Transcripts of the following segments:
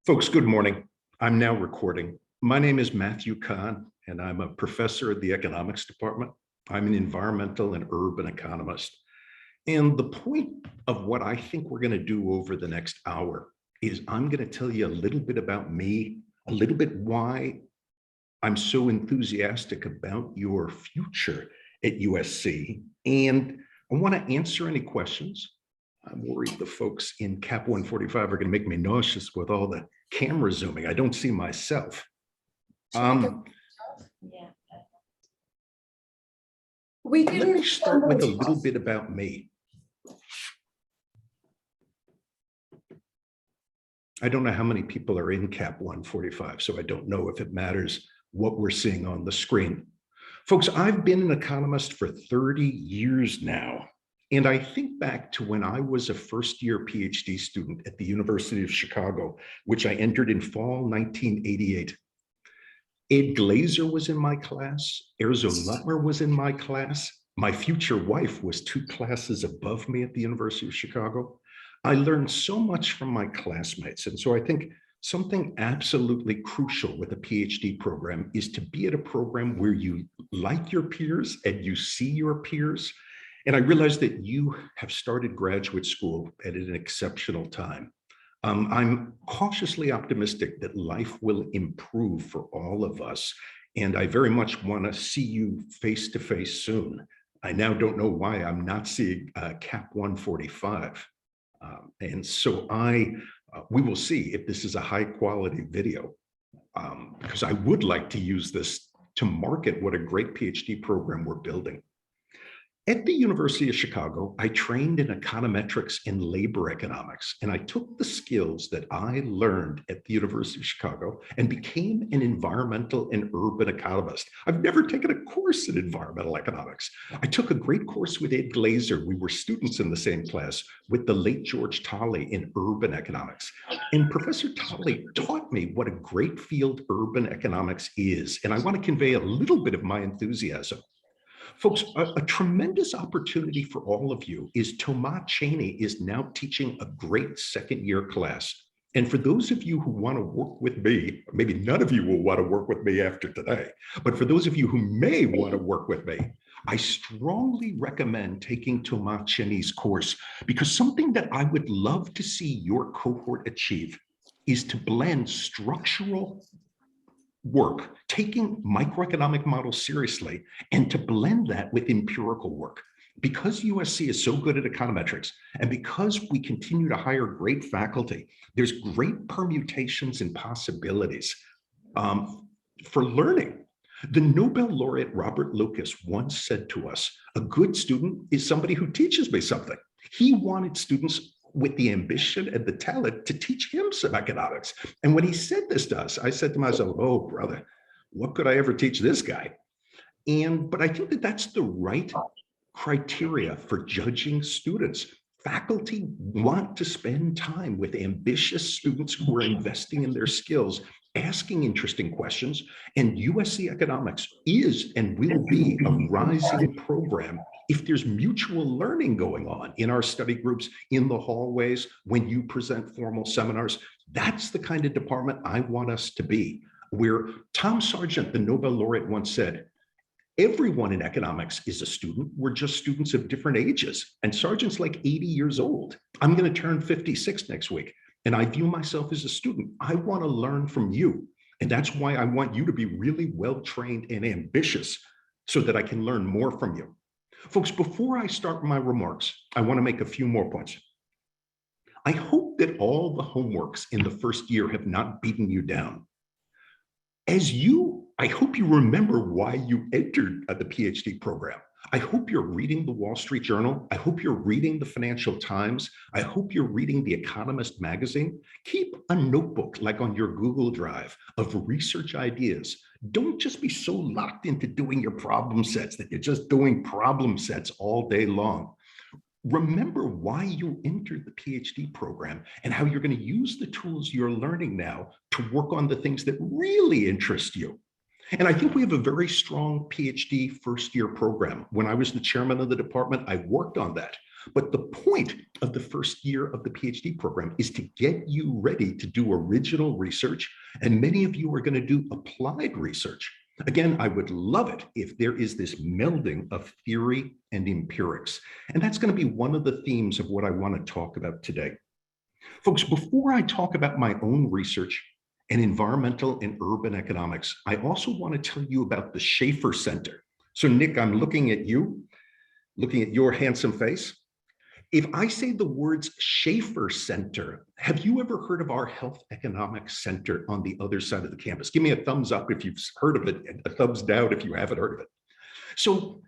Folks, good morning. I'm now recording. My name is Matthew Kahn, and I'm a professor at the economics department. I'm an environmental and urban economist. And the point of what I think we're going to do over the next hour is I'm going to tell you a little bit about me, a little bit why I'm so enthusiastic about your future at USC. And I want to answer any questions. I'm worried the folks in Cap 145 are going to make me nauseous with all the camera zooming. I don't see myself. Yeah. Let me start with a little bit about me. I don't know how many people are in Cap 145, so I don't know if it matters what we're seeing on the screen. Folks, I've been an economist for 30 years now. And I think back to when I was a first-year PhD student at the University of Chicago, which I entered in fall 1988. Ed Glazer was in my class. Erzo Lutmer was in my class. My future wife was 2 classes above me at the University of Chicago. I learned so much from my classmates. And so I think something absolutely crucial with a PhD program is to be at a program where you like your peers and you see your peers. And I realized that you have started graduate school at an exceptional time. I'm cautiously optimistic that life will improve for all of us. And I very much want to see you face to face soon. I now don't know why I'm not seeing Cap 145. And so we will see if this is a high quality video, because I would like to use this to market what a great PhD program we're building. At the University of Chicago, I trained in econometrics and labor economics, and I took the skills that I learned at the University of Chicago and became an environmental and urban economist. I've never taken a course in environmental economics. I took a great course with Ed Glazer. We were students in the same class with the late George Tolley in urban economics. And Professor Tolley taught me what a great field urban economics is, and I want to convey a little bit of my enthusiasm. Folks, a tremendous opportunity for all of you is Thomas Cheney is now teaching a great second-year class. And for those of you who want to work with me, maybe none of you will want to work with me after today, but for those of you who may want to work with me, I strongly recommend taking Thomas Cheney's course, because something that I would love to see your cohort achieve is to blend structural work, taking microeconomic models seriously, and to blend that with empirical work. Because USC is so good at econometrics, and because we continue to hire great faculty, there's great permutations and possibilities for learning. The Nobel laureate Robert Lucas once said to us, a good student is somebody who teaches me something. He wanted students with the ambition and the talent to teach him some economics. And when he said this to us, I said to myself, oh, brother, what could I ever teach this guy? But I think that that's the right criteria for judging students. Faculty want to spend time with ambitious students who are investing in their skills, asking interesting questions, and USC Economics is and will be a rising program if there's mutual learning going on in our study groups, in the hallways, when you present formal seminars. That's the kind of department I want us to be, where Tom Sargent, the Nobel laureate, once said, everyone in economics is a student. We're just students of different ages. And Sargent's like 80 years old. I'm going to turn 56 next week. And I view myself as a student. I want to learn from you. And that's why I want you to be really well-trained and ambitious so that I can learn more from you. Folks, before I start my remarks, I want to make a few more points. I hope that all the homeworks in the first year have not beaten you down. I hope you remember why you entered the PhD program. I hope you're reading the Wall Street Journal. I hope you're reading the Financial Times. I hope you're reading The Economist magazine. Keep a notebook, like on your Google Drive, of research ideas. Don't just be so locked into doing your problem sets that you're just doing problem sets all day long. Remember why you entered the PhD program and how you're going to use the tools you're learning now to work on the things that really interest you. And I think we have a very strong PhD first-year program. When I was the chairman of the department, I worked on that. But the point of the first year of the PhD program is to get you ready to do original research. And many of you are going to do applied research. Again, I would love it if there is this melding of theory and empirics. And that's going to be one of the themes of what I want to talk about today. Folks, before I talk about my own research and environmental and urban economics, I also want to tell you about the Schaefer Center. So Nick, I'm looking at you, looking at your handsome face. If I say the words Schaefer Center, have you ever heard of our Health Economics Center on the other side of the campus? Give me a thumbs up if you've heard of it, and a thumbs down if you haven't heard of it. So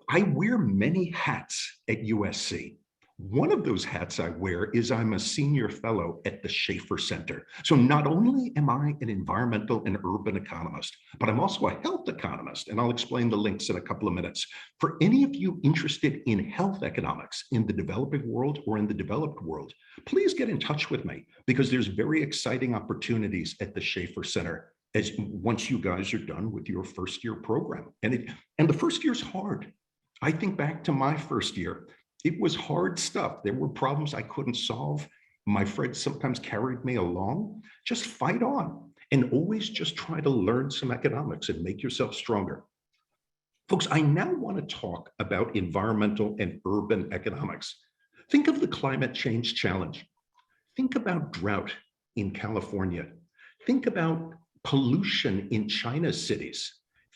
I wear many hats at USC. One of those hats I wear is I'm a senior fellow at the Schaefer Center. So not only am I an environmental and urban economist, but I'm also a health economist, and I'll explain the links in a couple of minutes. For any of you interested in health economics in the developing world or in the developed world, please get in touch with me, because there's very exciting opportunities at the Schaefer Center once you guys are done with your first year program. And the first year's hard. I think back to my first year. It was hard stuff. There were problems I couldn't solve. My friends sometimes carried me along. Just fight on and always just try to learn some economics and make yourself stronger. Folks, I now want to talk about environmental and urban economics. Think of the climate change challenge. Think about drought in California. Think about pollution in China's cities.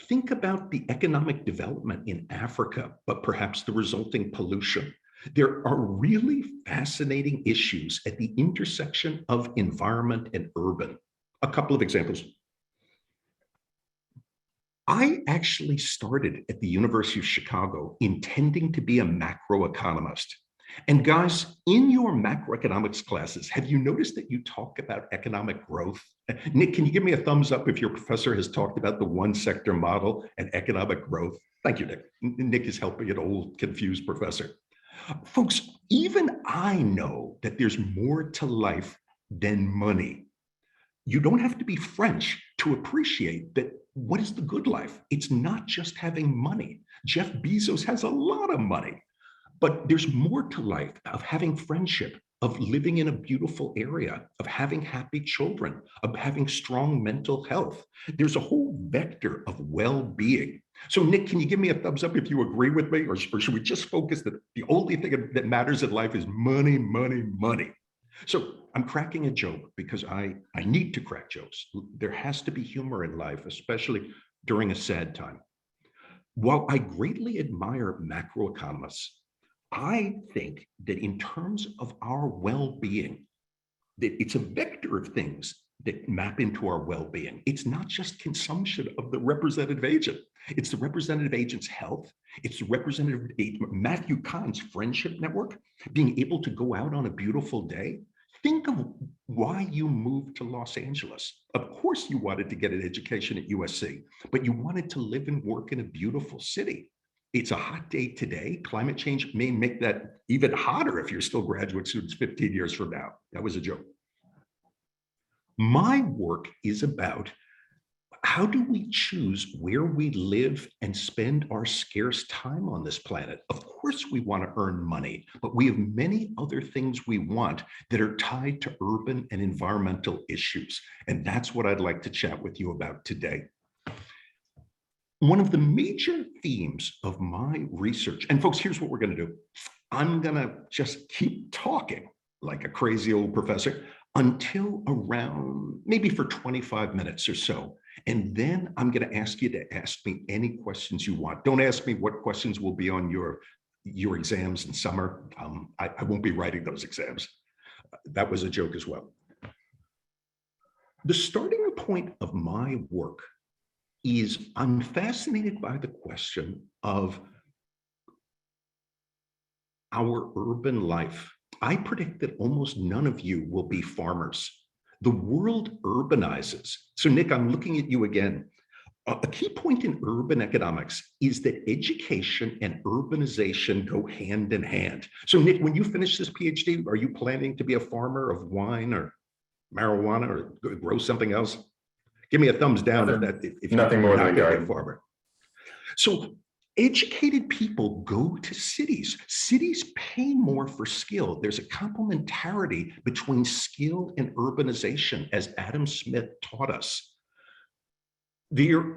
Think about the economic development in Africa, but perhaps the resulting pollution. There are really fascinating issues at the intersection of environment and urban. A couple of examples. I actually started at the University of Chicago intending to be a macroeconomist. And guys, in your macroeconomics classes, have you noticed that you talk about economic growth? Nick, can you give me a thumbs up if your professor has talked about the one sector model and economic growth? Thank you, Nick. Nick is helping an old, confused professor. Folks, even I know that there's more to life than money. You don't have to be French to appreciate that. What is the good life? It's not just having money. Jeff Bezos has a lot of money. But there's more to life, of having friendship, of living in a beautiful area, of having happy children, of having strong mental health. There's a whole vector of well-being. So Nick, can you give me a thumbs up if you agree with me? Or should we just focus that the only thing that matters in life is money, money, money? So I'm cracking a joke because I need to crack jokes. There has to be humor in life, especially during a sad time. While I greatly admire macroeconomists, I think that in terms of our well-being, that it's a vector of things that map into our well-being. It's not just consumption of the representative agent. It's the representative agent's health. It's the representative agent, Matthew Kahn's friendship network, being able to go out on a beautiful day. Think of why you moved to Los Angeles. Of course you wanted to get an education at USC, but you wanted to live and work in a beautiful city. It's a hot day today. Climate change may make that even hotter if you're still graduate students 15 years from now. That was a joke. My work is about how do we choose where we live and spend our scarce time on this planet? Of course, we want to earn money, but we have many other things we want that are tied to urban and environmental issues. And that's what I'd like to chat with you about today. One of the major themes of my research, and folks, here's what we're going to do. I'm going to just keep talking like a crazy old professor until around maybe for 25 minutes or so. And then I'm going to ask you to ask me any questions you want. Don't ask me what questions will be on your exams in summer. I won't be writing those exams. That was a joke as well. The starting point of my work is I'm fascinated by the question of our urban life. I predict that almost none of you will be farmers. The world urbanizes. So Nick, I'm looking at you again. A key point in urban economics is that education and urbanization go hand in hand. So Nick, when you finish this PhD, are you planning to be a farmer of wine or marijuana or grow something else? Give me a thumbs down if nothing more than a garden farmer. So Educated people go to cities. Cities pay more for skill. There's a complementarity between skill and urbanization, as Adam Smith taught us.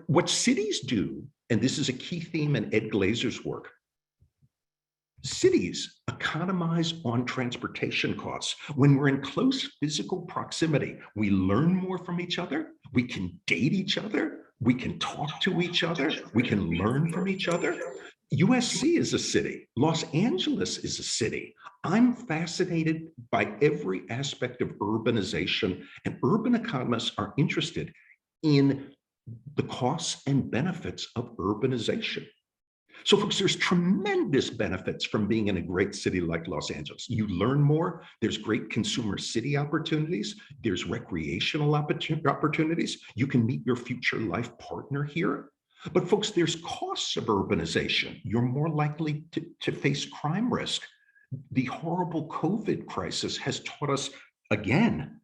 What cities do, and this is a key theme in Ed Glazer's work, cities economize on transportation costs. When we're in close physical proximity, we learn more from each other, we can date each other, we can talk to each other, we can learn from each other. USC is a city, Los Angeles is a city. I'm fascinated by every aspect of urbanization, and urban economists are interested in the costs and benefits of urbanization. So folks, there's tremendous benefits from being in a great city like Los Angeles. You learn more, there's great consumer city opportunities, there's recreational opportunities, you can meet your future life partner here. But folks, there's costs of urbanization. You're more likely to face crime risk. The horrible COVID crisis has taught us, again,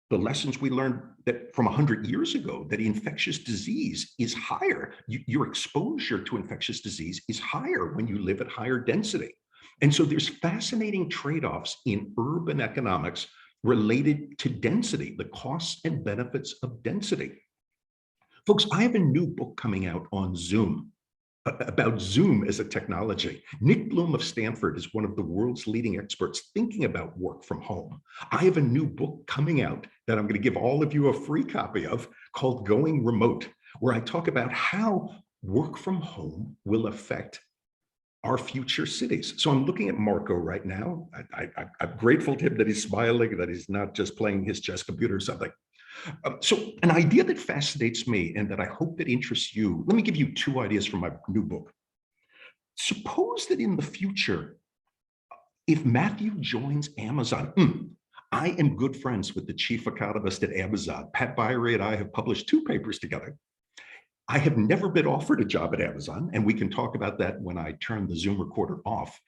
the lessons we learned that from 100 years ago, that infectious disease is higher. Your exposure to infectious disease is higher when you live at higher density. And so there's fascinating trade-offs in urban economics related to density, the costs and benefits of density. Folks, I have a new book coming out on Zoom, about Zoom as a technology. Nick Bloom of Stanford is one of the world's leading experts thinking about work from home. I have a new book coming out that I'm going to give all of you a free copy of called Going Remote, where I talk about how work from home will affect our future cities. So I'm looking at Marco right now. I'm grateful to him that he's smiling, that he's not just playing his chess computer or something. So an idea that fascinates me and that I hope that interests you, let me give you two ideas from my new book. Suppose that in the future, if Matthew joins Amazon, I am good friends with the chief economist at Amazon. Pat Byrie and I have published 2 papers together. I have never been offered a job at Amazon, and we can talk about that when I turn the Zoom recorder off.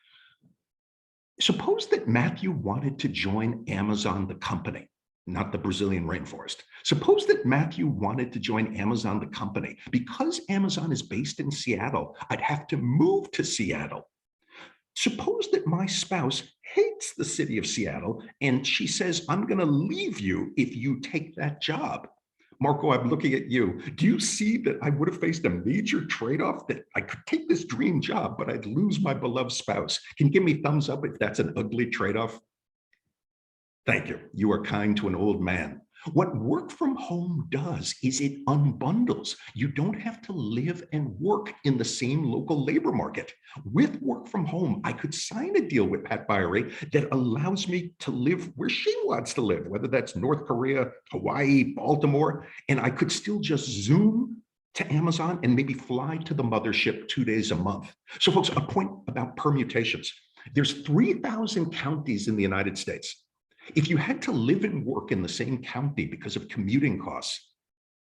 Suppose that Matthew wanted to join Amazon, the company, not the Brazilian rainforest. Suppose that Matthew wanted to join Amazon, the company. Because Amazon is based in Seattle, I'd have to move to Seattle. Suppose that my spouse hates the city of Seattle and she says, I'm going to leave you if you take that job. Marco, I'm looking at you. Do you see that I would have faced a major trade-off, that I could take this dream job, but I'd lose my beloved spouse? Can you give me thumbs up if that's an ugly trade-off? Thank you. You are kind to an old man. What work from home does is it unbundles. You don't have to live and work in the same local labor market. With work from home, I could sign a deal with Pat Byrie that allows me to live where she wants to live, whether that's North Korea, Hawaii, Baltimore, and I could still just Zoom to Amazon and maybe fly to the mothership 2 days a month. So folks, a point about permutations. There's 3,000 counties in the United States. If you had to live and work in the same county because of commuting costs,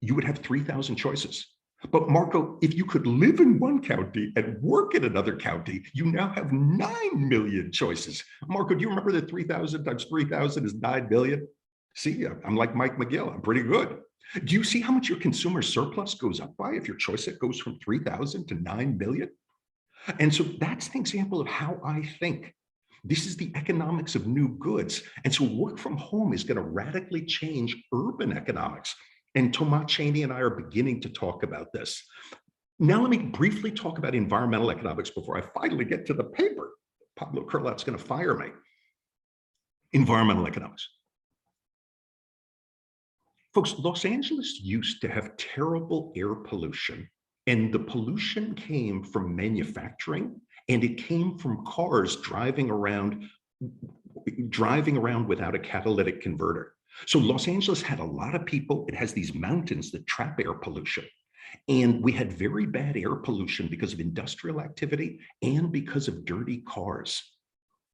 you would have 3,000 choices. But Marco, if you could live in one county and work in another county, you now have 9 million choices. Marco, do you remember that 3,000 times 3,000 is 9 million? See, I'm like Mike McGill, I'm pretty good. Do you see how much your consumer surplus goes up by if your choice set goes from 3,000 to 9 million? And so that's an example of how I think. This is the economics of new goods. And so work from home is going to radically change urban economics. And Thomas Cheney and I are beginning to talk about this. Now let me briefly talk about environmental economics before I finally get to the paper. Pablo Kurlat's going to fire me. Environmental economics. Folks, Los Angeles used to have terrible air pollution, and the pollution came from manufacturing. And it came from cars driving around without a catalytic converter. So Los Angeles had a lot of people. It has these mountains that trap air pollution. And we had very bad air pollution because of industrial activity and because of dirty cars.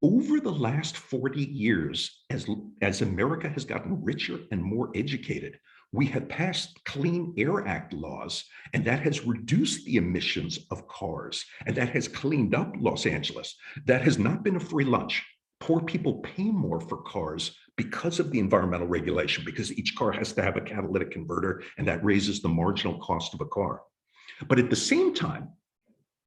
Over the last 40 years, as America has gotten richer and more educated, we have passed Clean Air Act laws, and that has reduced the emissions of cars, and that has cleaned up Los Angeles. That has not been a free lunch. Poor people pay more for cars because of the environmental regulation, because each car has to have a catalytic converter, and that raises the marginal cost of a car. But at the same time,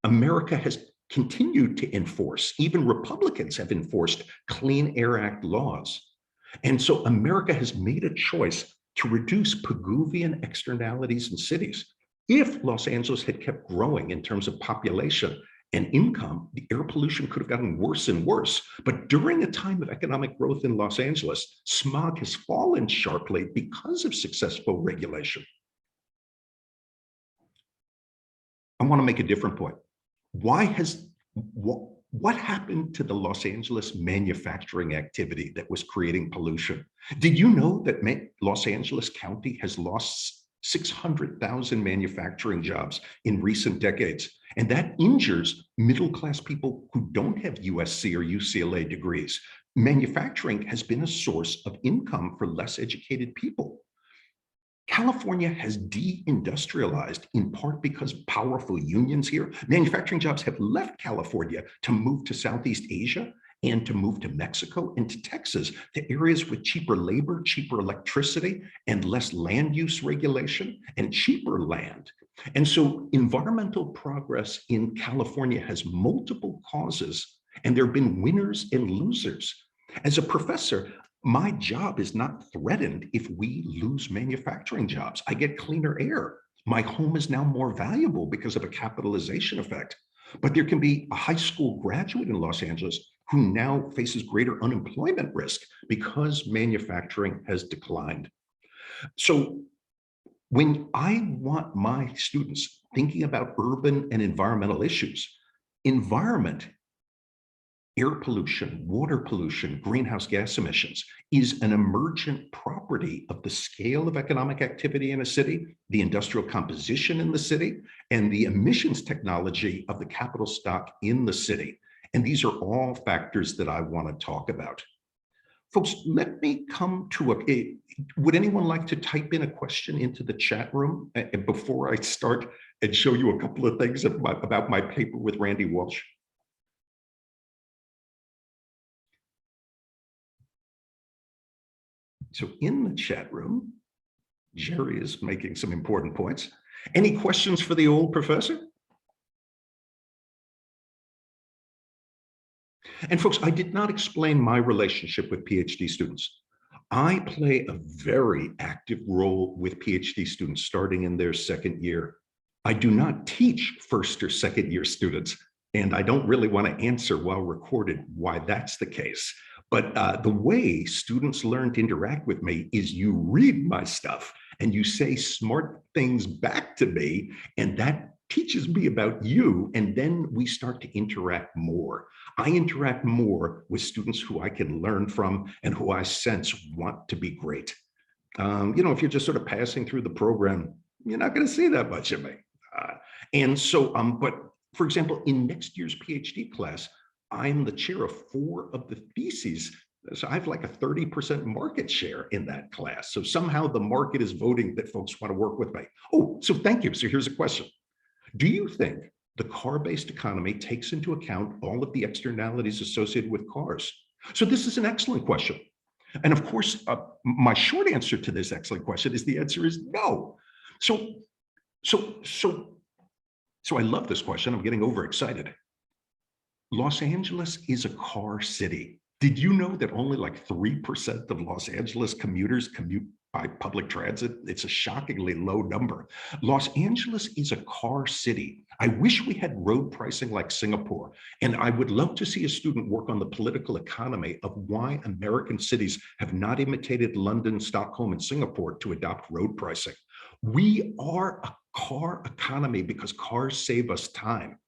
America has continued to enforce, even Republicans have enforced Clean Air Act laws. And so America has made a choice to reduce Pigouvian externalities in cities. If Los Angeles had kept growing in terms of population and income, the air pollution could have gotten worse and worse. But during a time of economic growth in Los Angeles, smog has fallen sharply because of successful regulation. I want to make a different point. What happened to the Los Angeles manufacturing activity that was creating pollution? Did you know that Los Angeles County has lost 600,000 manufacturing jobs in recent decades? And that injures middle-class people who don't have USC or UCLA degrees. Manufacturing has been a source of income for less educated people. California has deindustrialized in part because of powerful unions here. Manufacturing jobs have left California to move to Southeast Asia and to move to Mexico and to Texas, to areas with cheaper labor, cheaper electricity, and less land use regulation and cheaper land. And so environmental progress in California has multiple causes, and there have been winners and losers. As a professor, my job is not threatened if we lose manufacturing jobs. I get cleaner air. My home is now more valuable because of a capitalization effect. But there can be a high school graduate in Los Angeles who now faces greater unemployment risk because manufacturing has declined. So when I want my students thinking about urban and environmental issues, environment, air pollution, water pollution, greenhouse gas emissions is an emergent property of the scale of economic activity in a city, the industrial composition in the city, and the emissions technology of the capital stock in the city. And these are all factors that I want to talk about. Folks, let me come to would anyone like to type in a question into the chat room before I start and show you a couple of things about my paper with Randy Walsh? So in the chat room, Jerry is making some important points. Any questions for the old professor? And folks, I did not explain my relationship with PhD students. I play a very active role with PhD students starting in their second year. I do not teach first or second year students, and I don't really want to answer while recorded why that's the case. But the way students learn to interact with me is you read my stuff and you say smart things back to me, and that teaches me about you, and then we start to interact more. I interact more with students who I can learn from and who I sense want to be great. If you're just sort of passing through the program, you're not going to see that much of me. But for example, in next year's PhD class, I'm the chair of 4 of the theses. So I have like a 30% market share in that class. So somehow the market is voting that folks want to work with me. Oh, so thank you. So here's a question. Do you think the car-based economy takes into account all of the externalities associated with cars? So this is an excellent question. And of course, my short answer to this excellent question is the answer is no. So I love this question. I'm getting overexcited. Los Angeles is a car city. Did you know that only like 3% of Los Angeles commuters commute by public transit? It's a shockingly low number. Los Angeles is a car city. I wish we had road pricing like Singapore, and I would love to see a student work on the political economy of why American cities have not imitated London, Stockholm, and Singapore to adopt road pricing. We are a car economy because cars save us time.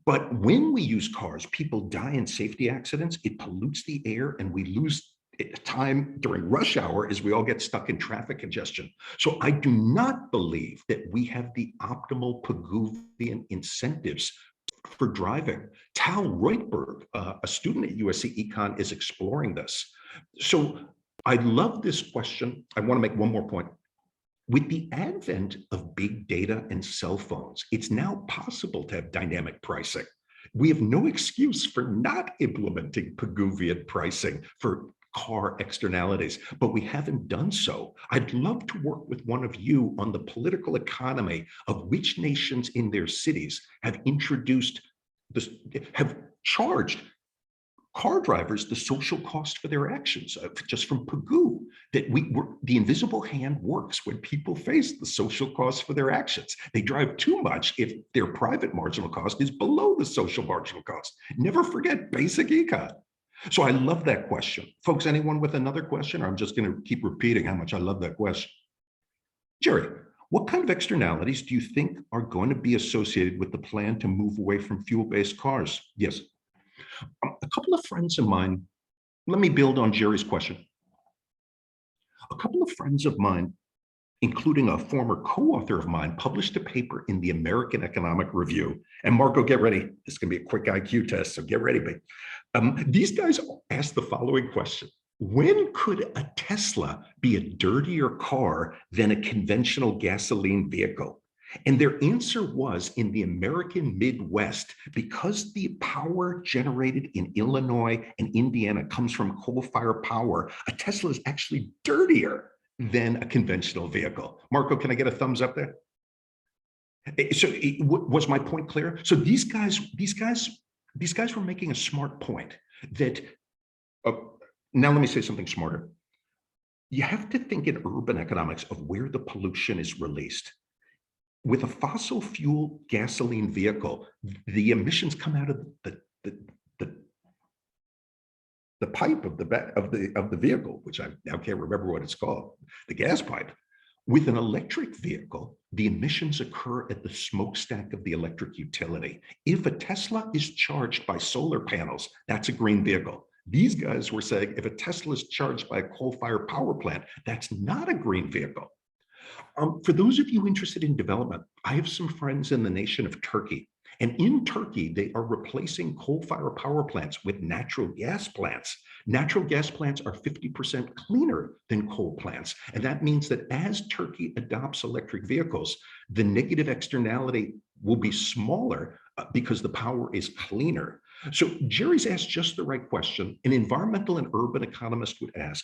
But when we use cars, people die in safety accidents, it pollutes the air, and we lose time during rush hour as we all get stuck in traffic congestion. So I do not believe that we have the optimal Pigouvian incentives for driving. Tal Reutberg, a student at USC Econ, is exploring this. So I love this question. I want to make one more point. With the advent of big data and cell phones, it's now possible to have dynamic pricing. We have no excuse for not implementing Pigouvian pricing for car externalities, but we haven't done so. I'd love to work with one of you on the political economy of which nations in their cities have introduced this, have charged car drivers the social cost for their actions, just from Pagoo, that the invisible hand works when people face the social cost for their actions. They drive too much if their private marginal cost is below the social marginal cost. Never forget basic econ. So I love that question. Folks, anyone with another question? Or I'm just going to keep repeating how much I love that question. Jerry, what kind of externalities do you think are going to be associated with the plan to move away from fuel-based cars? Yes. A couple of friends of mine, let me build on Jerry's question. A couple of friends of mine, including a former co-author of mine, published a paper in the American Economic Review. And Marco, get ready. This is going to be a quick IQ test, so get ready. These guys asked the following question. When could a Tesla be a dirtier car than a conventional gasoline vehicle? And their answer was, in the American Midwest, because the power generated in Illinois and Indiana comes from coal-fired power, a Tesla is actually dirtier than a conventional vehicle. Marco, can I get a thumbs up there? So was my point clear? So these guys were making a smart point that, now let me say something smarter. You have to think in urban economics of where the pollution is released. With a fossil fuel gasoline vehicle, the emissions come out of the pipe of the vehicle, which I now can't remember what it's called, the gas pipe. With an electric vehicle, the emissions occur at the smokestack of the electric utility. If a Tesla is charged by solar panels, that's a green vehicle. These guys were saying if a Tesla is charged by a coal-fired power plant, that's not a green vehicle. For those of you interested in development, I have some friends in the nation of Turkey. And in Turkey, they are replacing coal-fired power plants with natural gas plants. Natural gas plants are 50% cleaner than coal plants. And that means that as Turkey adopts electric vehicles, the negative externality will be smaller because the power is cleaner. So Jerry's asked just the right question. An environmental and urban economist would ask,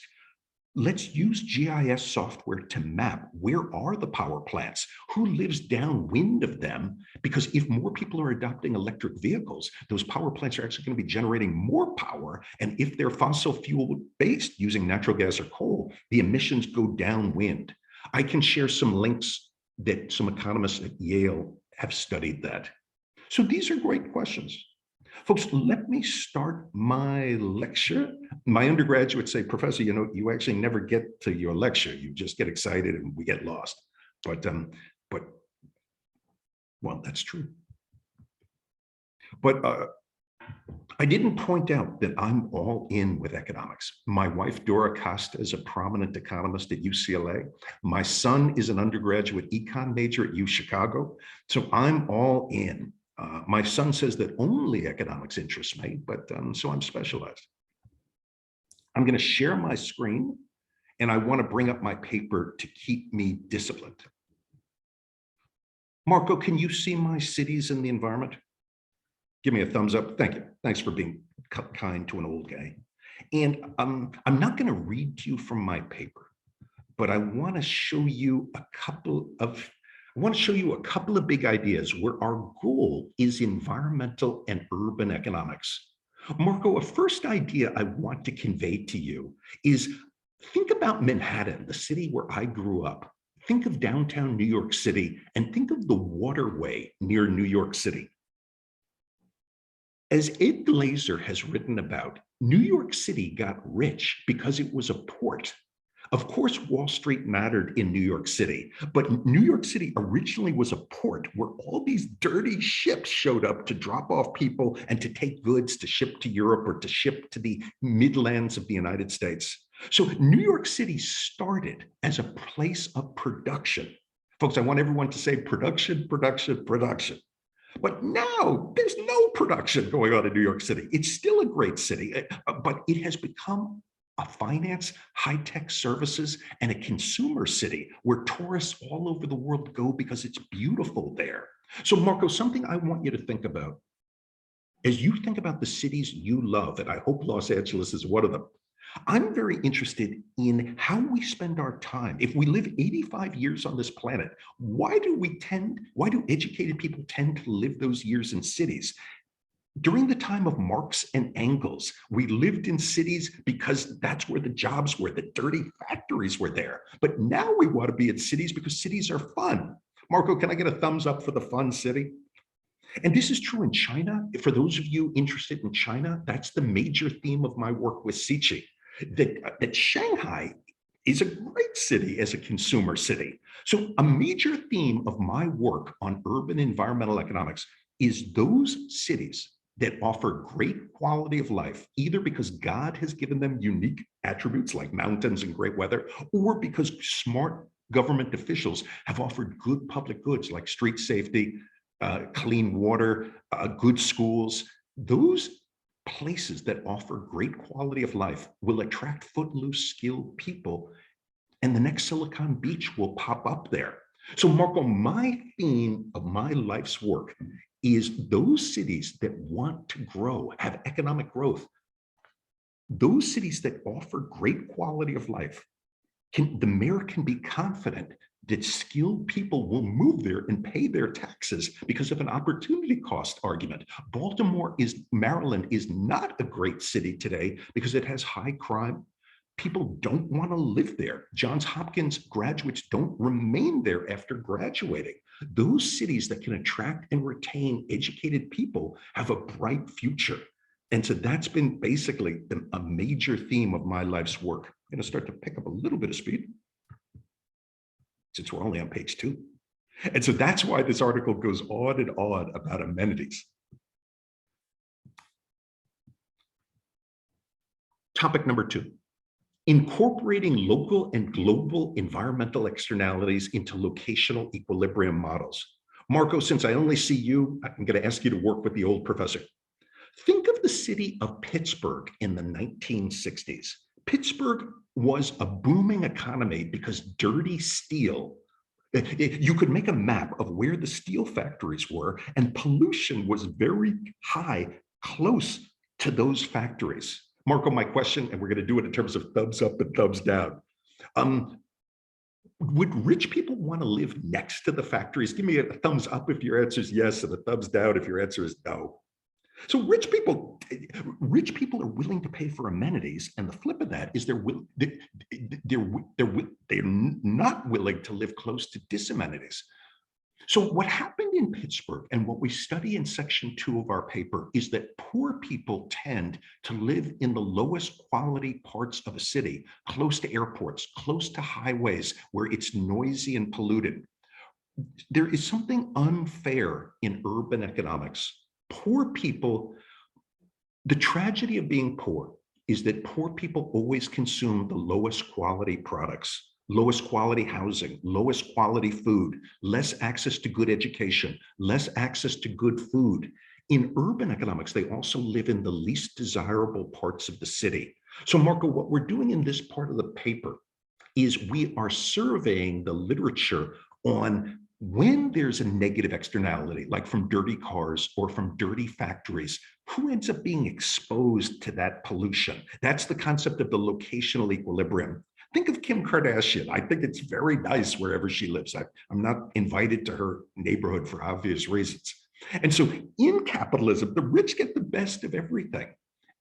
let's use GIS software to map where are the power plants, who lives downwind of them, because if more people are adopting electric vehicles, those power plants are actually going to be generating more power. And if they're fossil fuel based using natural gas or coal, the emissions go downwind. I can share some links that some economists at Yale have studied that. So these are great questions. Folks, let me start my lecture. My undergraduates say, Professor, you know, you actually never get to your lecture. You just get excited and we get lost. But well, that's true. But I didn't point out that I'm all in with economics. My wife, Dora Costa, is a prominent economist at UCLA. My son is an undergraduate econ major at UChicago. So I'm all in. My son says that only economics interests me, but so I'm specialized. I'm going to share my screen, and I want to bring up my paper to keep me disciplined. Marco, can you see my cities and the environment? Give me a thumbs up. Thank you. Thanks for being kind to an old guy. And I'm not going to read to you from my paper, but I want to show you a couple of big ideas where our goal is environmental and urban economics. Marco, a first idea I want to convey to you is think about Manhattan, the city where I grew up. Think of downtown New York City and think of the waterway near New York City. As Ed Glazer has written about, New York City got rich because it was a port. Of course, Wall Street mattered in New York City, but New York City originally was a port where all these dirty ships showed up to drop off people and to take goods to ship to Europe or to ship to the Midlands of the United States. So New York City started as a place of production. Folks, I want everyone to say production, production, production. But now there's no production going on in New York City. It's still a great city, but it has become a finance, high-tech services, and a consumer city where tourists all over the world go because it's beautiful there. So Marco, something I want you to think about as you think about the cities you love, and I hope Los Angeles is one of them, I'm very interested in how we spend our time. If we live 85 years on this planet, why do educated people tend to live those years in cities? During the time of Marx and Engels, we lived in cities because that's where the jobs were, the dirty factories were there. But now we want to be in cities because cities are fun. Marco, can I get a thumbs up for the fun city? And this is true in China. For those of you interested in China, that's the major theme of my work with Sichi, that Shanghai is a great city as a consumer city. So a major theme of my work on urban environmental economics is those cities that offer great quality of life, either because God has given them unique attributes like mountains and great weather, or because smart government officials have offered good public goods like street safety, clean water, good schools. Those places that offer great quality of life will attract footloose, skilled people, and the next Silicon Beach will pop up there. So Marco, my theme of my life's work is those cities that want to grow, have economic growth, those cities that offer great quality of life, the mayor can be confident that skilled people will move there and pay their taxes because of an opportunity cost argument. Maryland is not a great city today because it has high crime. People don't want to live there. Johns Hopkins graduates don't remain there after graduating. Those cities that can attract and retain educated people have a bright future. And so that's been basically a major theme of my life's work. I'm going to start to pick up a little bit of speed since we're only on page 2. And so that's why this article goes on and on about amenities. Topic number 2. Incorporating local and global environmental externalities into locational equilibrium models. Marco, since I only see you, I'm going to ask you to work with the old professor. Think of the city of Pittsburgh in the 1960s. Pittsburgh was a booming economy because dirty steel, you could make a map of where the steel factories were, and pollution was very high, close to those factories. Marco, my question, and we're going to do it in terms of thumbs up and thumbs down. Would rich people want to live next to the factories? Give me a thumbs up if your answer is yes, and a thumbs down if your answer is no. So rich people are willing to pay for amenities, and the flip of that is they're not willing to live close to disamenities. So what happened in Pittsburgh, and what we study in section 2 of our paper, is that poor people tend to live in the lowest quality parts of a city, close to airports, close to highways, where it's noisy and polluted. There is something unfair in urban economics. Poor people, the tragedy of being poor is that poor people always consume the lowest quality products, lowest quality housing, lowest quality food, less access to good education, less access to good food. In urban economics, they also live in the least desirable parts of the city. So Marco, what we're doing in this part of the paper is we are surveying the literature on when there's a negative externality, like from dirty cars or from dirty factories, who ends up being exposed to that pollution? That's the concept of the locational equilibrium. Think of Kim Kardashian. I think it's very nice wherever she lives. I'm not invited to her neighborhood for obvious reasons. And so in capitalism, the rich get the best of everything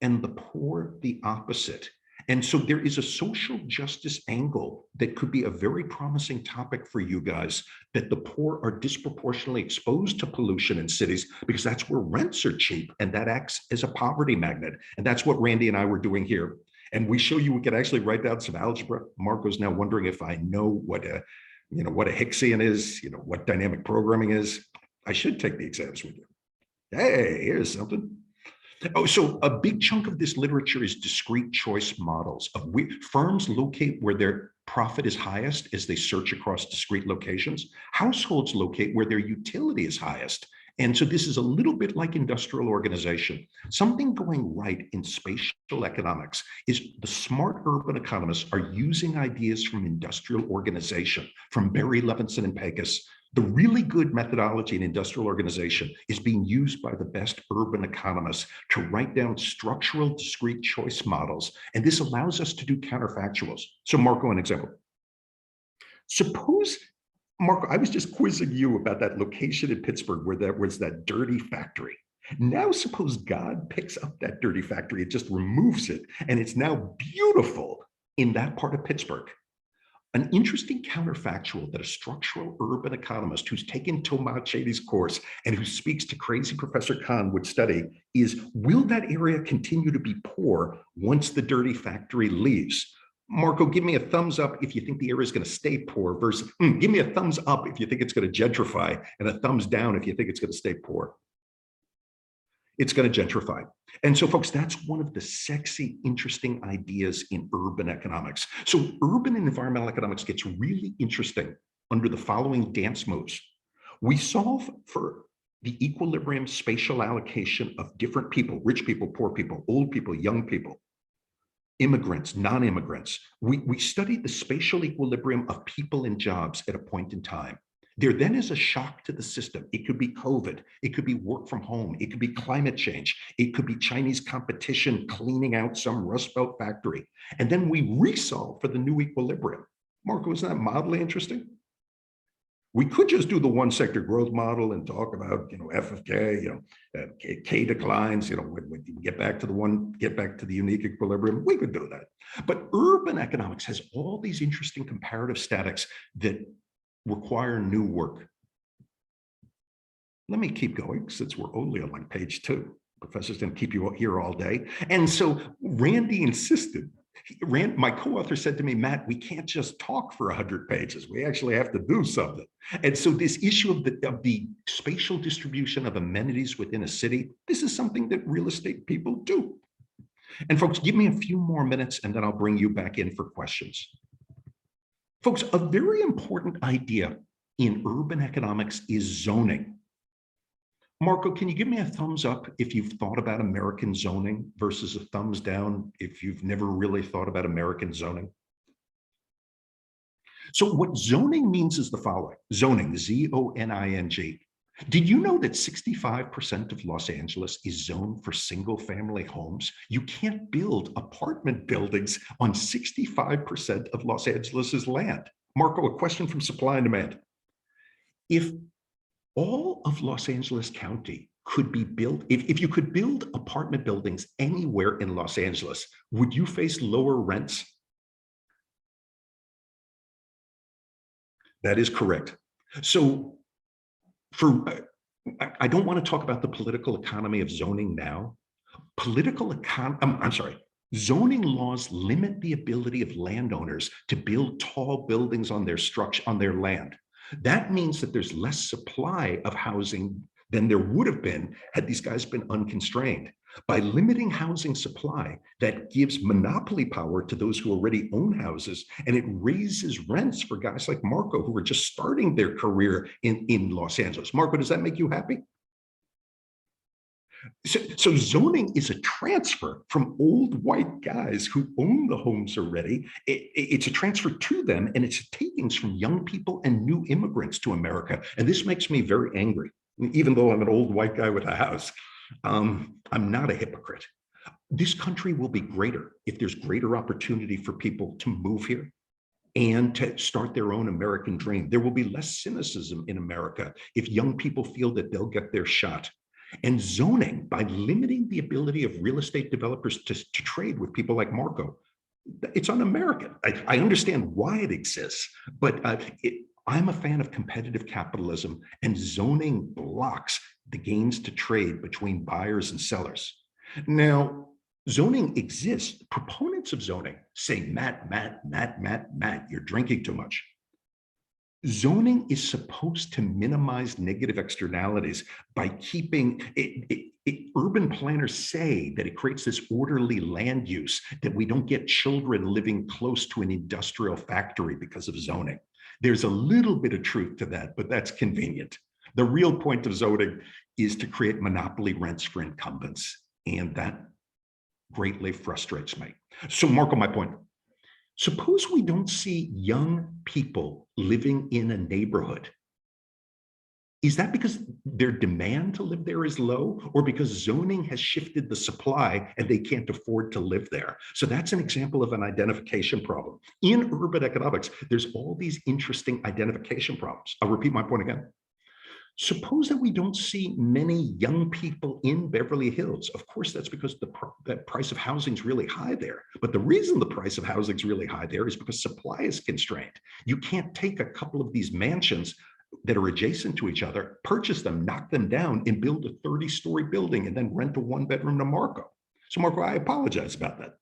and the poor the opposite. And so there is a social justice angle that could be a very promising topic for you guys, that the poor are disproportionately exposed to pollution in cities because that's where rents are cheap, and that acts as a poverty magnet. And that's what Randy and I were doing here. And we show you, we can actually write down some algebra. Marco's now wondering if I know what a Hicksian is, what dynamic programming is. I should take the exams with you. Hey, here's something. Oh, so a big chunk of this literature is discrete choice models of firms locate where their profit is highest as they search across discrete locations. Households locate where their utility is highest. And so this is a little bit like industrial organization. Something going right in spatial economics is the smart urban economists are using ideas from industrial organization, from Barry Levinson and Pecos, The really good methodology in industrial organization is being used by the best urban economists to write down structural discrete choice models. And this allows us to do counterfactuals. So Marco, an example. Suppose, Marco, I was just quizzing you about that location in Pittsburgh where there was that dirty factory. Now suppose God picks up that dirty factory, it just removes it, and it's now beautiful in that part of Pittsburgh. An interesting counterfactual that a structural urban economist who's taken Tomas Chady's course and who speaks to crazy Professor Kahn would study is, will that area continue to be poor once the dirty factory leaves? Marco, give me a thumbs up if you think the area is going to stay poor versus, give me a thumbs up if you think it's going to gentrify and a thumbs down if you think it's going to stay poor. It's going to gentrify. And so folks, that's one of the sexy, interesting ideas in urban economics. So urban and environmental economics gets really interesting under the following dance moves. We solve for the equilibrium spatial allocation of different people, rich people, poor people, old people, young people, immigrants, non-immigrants. We study the spatial equilibrium of people and jobs at a point in time. There then is a shock to the system. It could be COVID, it could be work from home, it could be climate change, it could be Chinese competition cleaning out some Rust Belt factory. And then we resolve for the new equilibrium. Marco, isn't that mildly interesting? We could just do the one sector growth model and talk about, F of K, K declines, when you get back to the unique equilibrium, we could do that. But urban economics has all these interesting comparative statics that require new work. Let me keep going since we're only on like page 2. Professor's going to keep you here all day. And so Randy insisted. My co-author said to me, Matt, we can't just talk for 100 pages. We actually have to do something. And so this issue of the spatial distribution of amenities within a city, this is something that real estate people do. And folks, give me a few more minutes and then I'll bring you back in for questions. Folks, a very important idea in urban economics is zoning. Marco, can you give me a thumbs up if you've thought about American zoning versus a thumbs down if you've never really thought about American zoning? So what zoning means is the following. Zoning, Z-O-N-I-N-G. Did you know that 65% of Los Angeles is zoned for single family homes? You can't build apartment buildings on 65% of Los Angeles's land. Marco, a question from supply and demand. If all of Los Angeles County could be built, if you could build apartment buildings anywhere in Los Angeles, would you face lower rents? That is correct. So I don't want to talk about the political economy of zoning now. Zoning laws limit the ability of landowners to build tall buildings on their land. That means that there's less supply of housing than there would have been had these guys been unconstrained. By limiting housing supply, that gives monopoly power to those who already own houses, and it raises rents for guys like Marco who are just starting their career in Los Angeles. Marco, does that make you happy? So zoning is a transfer from old white guys who own the homes already. It's a transfer to them, and it's takings from young people and new immigrants to America. And this makes me very angry, even though I'm an old white guy with a house. I'm not a hypocrite. This country will be greater if there's greater opportunity for people to move here and to start their own American dream. There will be less cynicism in America if young people feel that they'll get their shot. And zoning, by limiting the ability of real estate developers to trade with people like Marco, it's un-American. I understand why it exists, but I'm a fan of competitive capitalism, and zoning blocks the gains to trade between buyers and sellers. Now, zoning exists. Proponents of zoning say, Matt, you're drinking too much. Zoning is supposed to minimize negative externalities by keeping urban planners say that it creates this orderly land use, that we don't get children living close to an industrial factory because of zoning. There's a little bit of truth to that, but that's convenient. The real point of zoning is to create monopoly rents for incumbents, and that greatly frustrates me. So Marco, my point. Suppose we don't see young people living in a neighborhood Is that because their demand to live there is low, or because zoning has shifted the supply and they can't afford to live there? So that's an example of an identification problem. In urban economics, there's all these interesting identification problems. I'll repeat my point again. Suppose that we don't see many young people in Beverly Hills. Of course, that's because the price of housing is really high there. But the reason the price of housing is really high there is because supply is constrained. You can't take a couple of these mansions that are adjacent to each other, purchase them, knock them down, and build a 30-story building and then rent a one-bedroom to Marco. So Marco, I apologize about that.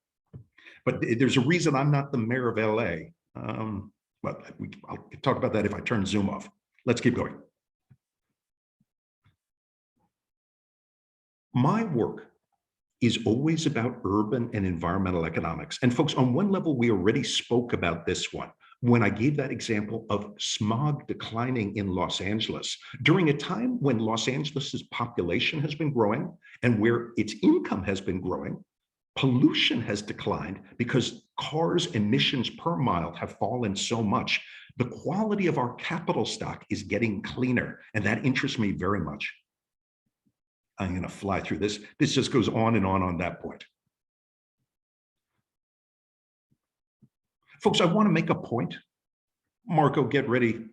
But there's a reason I'm not the mayor of LA. But I'll talk about that if I turn Zoom off. Let's keep going. My work is always about urban and environmental economics. And folks, on one level, we already spoke about this one when I gave that example of smog declining in Los Angeles during a time when Los Angeles's population has been growing and where its income has been growing. Pollution has declined because cars' emissions per mile have fallen so much. The quality of our capital stock is getting cleaner, and that interests me very much. I'm going to fly through this. This just goes on and on that point. Folks, I want to make a point. Marco, get ready.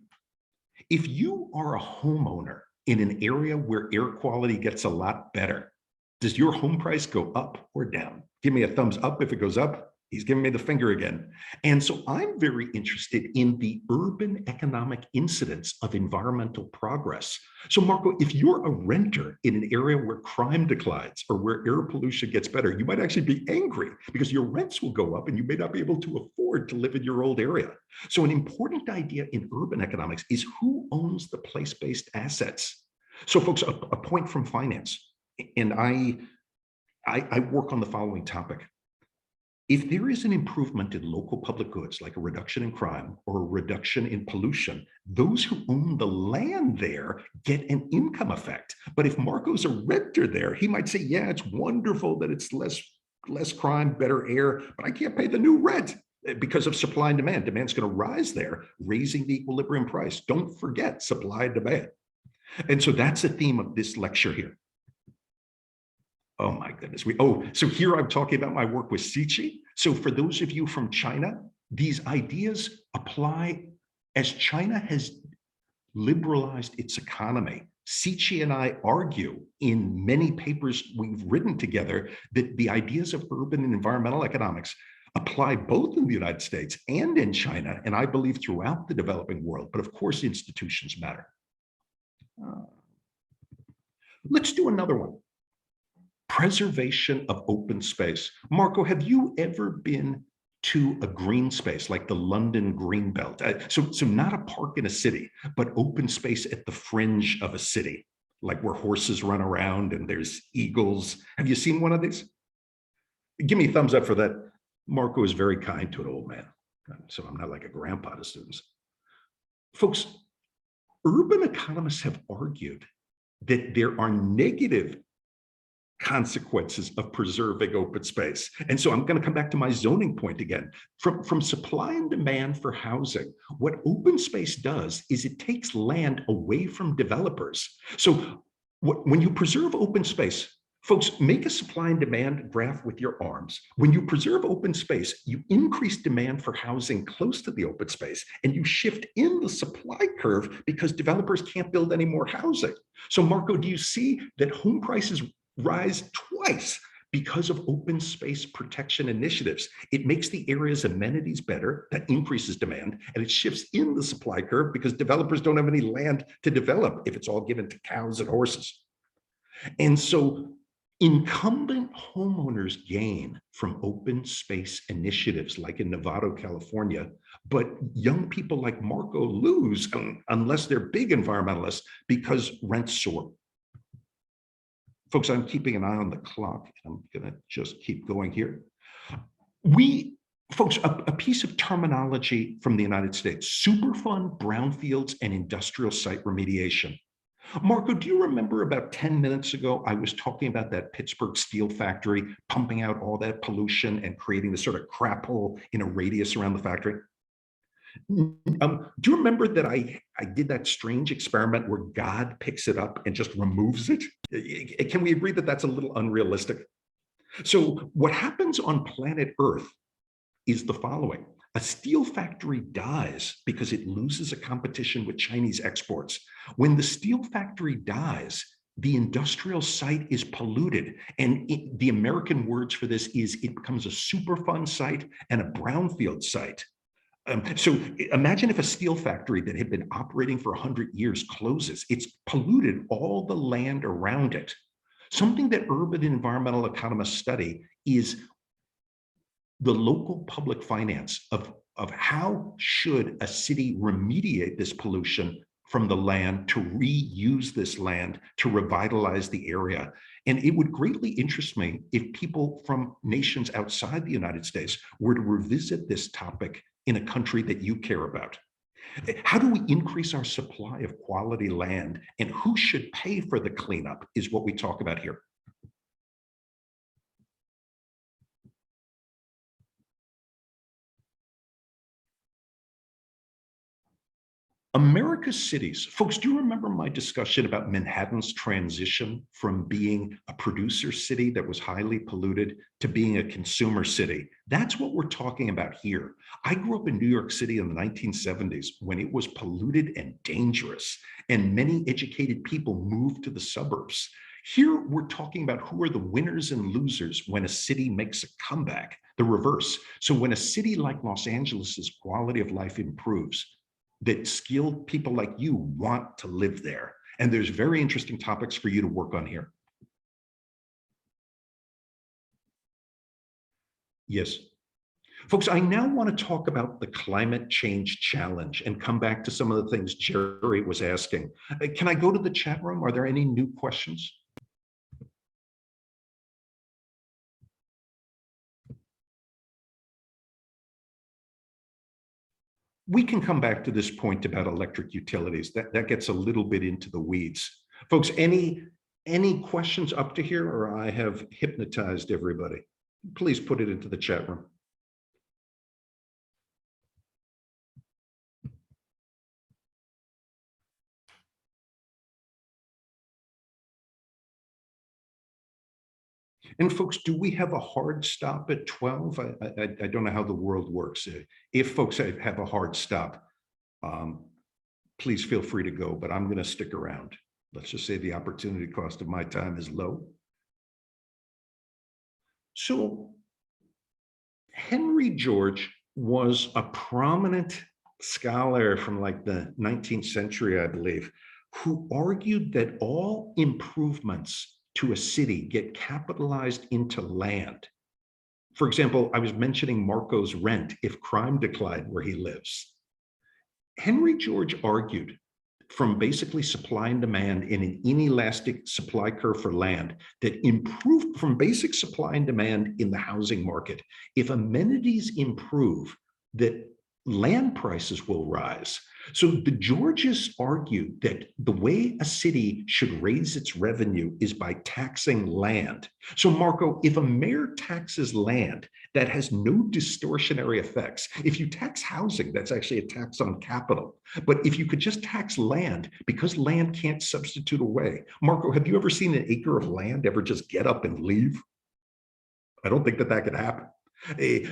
If you are a homeowner in an area where air quality gets a lot better, does your home price go up or down? Give me a thumbs up if it goes up. He's giving me the finger again. And so I'm very interested in the urban economic incidence of environmental progress. So Marco, if you're a renter in an area where crime declines or where air pollution gets better, you might actually be angry because your rents will go up and you may not be able to afford to live in your old area. So an important idea in urban economics is who owns the place-based assets. So folks, a point from finance, and I work on the following topic. If there is an improvement in local public goods, like a reduction in crime or a reduction in pollution, those who own the land there get an income effect. But if Marco's a renter there, he might say, yeah, it's wonderful that it's less crime, better air, but I can't pay the new rent because of supply and demand. Demand's going to rise there, raising the equilibrium price. Don't forget supply and demand. And so that's the theme of this lecture here. Oh my goodness. So here I'm talking about my work with Sichi. So for those of you from China, these ideas apply as China has liberalized its economy. Sichi and I argue in many papers we've written together that the ideas of urban and environmental economics apply both in the United States and in China, and I believe throughout the developing world, but of course institutions matter. Let's do another one. Preservation of open space. Marco, have you ever been to a green space like the London Greenbelt? So not a park in a city, but open space at the fringe of a city, like where horses run around and there's eagles. Have you seen one of these? Give me a thumbs up for that. Marco is very kind to an old man, so I'm not like a grandpa to students. Folks, urban economists have argued that there are negative consequences of preserving open space. And so I'm going to come back to my zoning point again. From supply and demand for housing, what open space does is it takes land away from developers. So when you preserve open space, folks, make a supply and demand graph with your arms. When you preserve open space, you increase demand for housing close to the open space, and you shift in the supply curve because developers can't build any more housing. So Marco, do you see that home prices rise twice because of open space protection initiatives? It makes the area's amenities better, that increases demand, and it shifts in the supply curve because developers don't have any land to develop if it's all given to cows and horses. And so incumbent homeowners gain from open space initiatives like in Novato, California, but young people like Marco lose unless they're big environmentalists because rents soar. Folks, I'm keeping an eye on the clock. I'm going to just keep going here. Folks, a piece of terminology from the United States: Superfund, brownfields, and industrial site remediation. Marco, do you remember about 10 minutes ago, I was talking about that Pittsburgh steel factory pumping out all that pollution and creating this sort of crap hole in a radius around the factory? Do you remember that I did that strange experiment where God picks it up and just removes it? Can we agree that that's a little unrealistic? So what happens on planet Earth is the following. A steel factory dies because it loses a competition with Chinese exports. When the steel factory dies, the industrial site is polluted. And the American words for this is it becomes a Superfund site and a Brownfield site. So imagine if a steel factory that had been operating for 100 years closes. It's polluted all the land around it. Something that urban environmental economists study is the local public finance of how should a city remediate this pollution from the land to reuse this land to revitalize the area. And it would greatly interest me if people from nations outside the United States were to revisit this topic in a country that you care about. How do we increase our supply of quality land, and who should pay for the cleanup is what we talk about here. America's cities, folks, do you remember my discussion about Manhattan's transition from being a producer city that was highly polluted to being a consumer city? That's what we're talking about here. I grew up in New York City in the 1970s when it was polluted and dangerous, and many educated people moved to the suburbs. Here, we're talking about who are the winners and losers when a city makes a comeback, the reverse. So when a city like Los Angeles's quality of life improves, that skilled people like you want to live there. And there's very interesting topics for you to work on here. Yes. Folks, I now want to talk about the climate change challenge and come back to some of the things Jerry was asking. Can I go to the chat room? Are there any new questions? We can come back to this point about electric utilities. That gets a little bit into the weeds. Folks, any questions up to here, or I have hypnotized everybody? Please put it into the chat room. And folks, do we have a hard stop at 12? I don't know how the world works. If folks have a hard stop, please feel free to go, but I'm going to stick around. Let's just say the opportunity cost of my time is low. So Henry George was a prominent scholar from like the 19th century, I believe, who argued that all improvements to a city get capitalized into land. For example, I was mentioning Marco's rent if crime declined where he lives. Henry George argued from basically supply and demand in an inelastic supply curve for land that improved from basic supply and demand in the housing market. If amenities improve, that land prices will rise. So the Georges argued that the way a city should raise its revenue is by taxing land. So Marco, if a mayor taxes land, that has no distortionary effects. If you tax housing, that's actually a tax on capital. But if you could just tax land, because land can't substitute away. Marco, have you ever seen an acre of land ever just get up and leave? I don't think that could happen.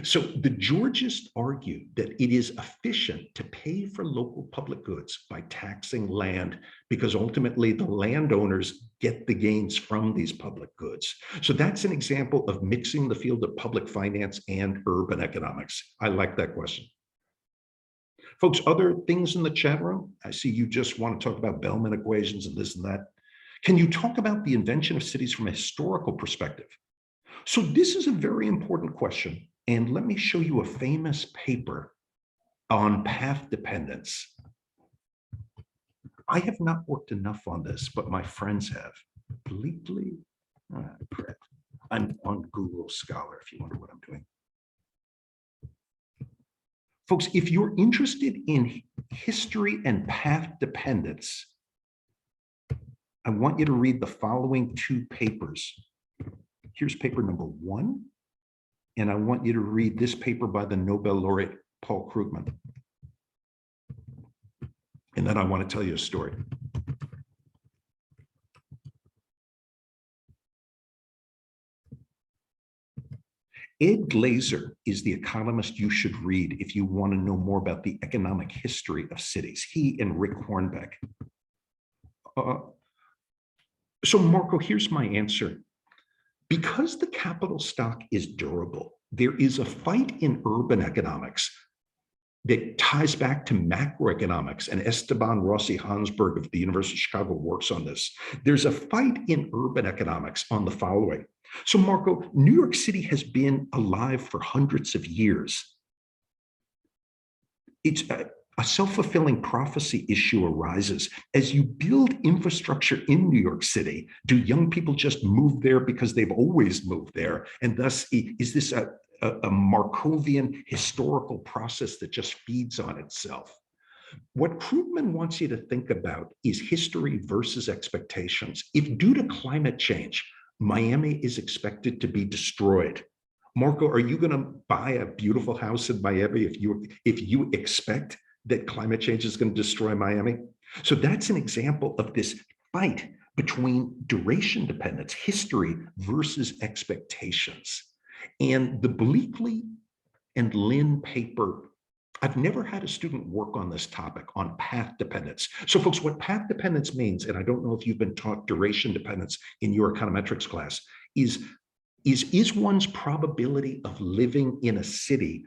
So the Georgists argued that it is efficient to pay for local public goods by taxing land because ultimately the landowners get the gains from these public goods. So that's an example of mixing the field of public finance and urban economics. I like that question. Folks, other things in the chat room? I see you just want to talk about Bellman equations and this and that. Can you talk about the invention of cities from a historical perspective? So this is a very important question. And let me show you a famous paper on path dependence. I have not worked enough on this, but my friends have. Bleakly, I'm on Google Scholar if you wonder what I'm doing. Folks, if you're interested in history and path dependence, I want you to read the following two papers. Here's paper number 1, and I want you to read this paper by the Nobel laureate Paul Krugman. And then I want to tell you a story. Ed Glazer is the economist you should read if you want to know more about the economic history of cities. He and Rick Hornbeck. So Marco, here's my answer. Because the capital stock is durable, there is a fight in urban economics that ties back to macroeconomics, and Esteban Rossi Hansberg of the University of Chicago works on this. There's a fight in urban economics on the following. So Marco, New York City has been alive for hundreds of years. It's a self-fulfilling prophecy issue arises. As you build infrastructure in New York City, do young people just move there because they've always moved there? And thus, is this a Markovian historical process that just feeds on itself? What Krugman wants you to think about is history versus expectations. If due to climate change, Miami is expected to be destroyed, Marco, are you going to buy a beautiful house in Miami if you expect that climate change is going to destroy Miami? So that's an example of this fight between duration dependence, history versus expectations. And the Bleakley and Lynn paper, I've never had a student work on this topic, on path dependence. So folks, what path dependence means, and I don't know if you've been taught duration dependence in your econometrics class, is one's probability of living in a city,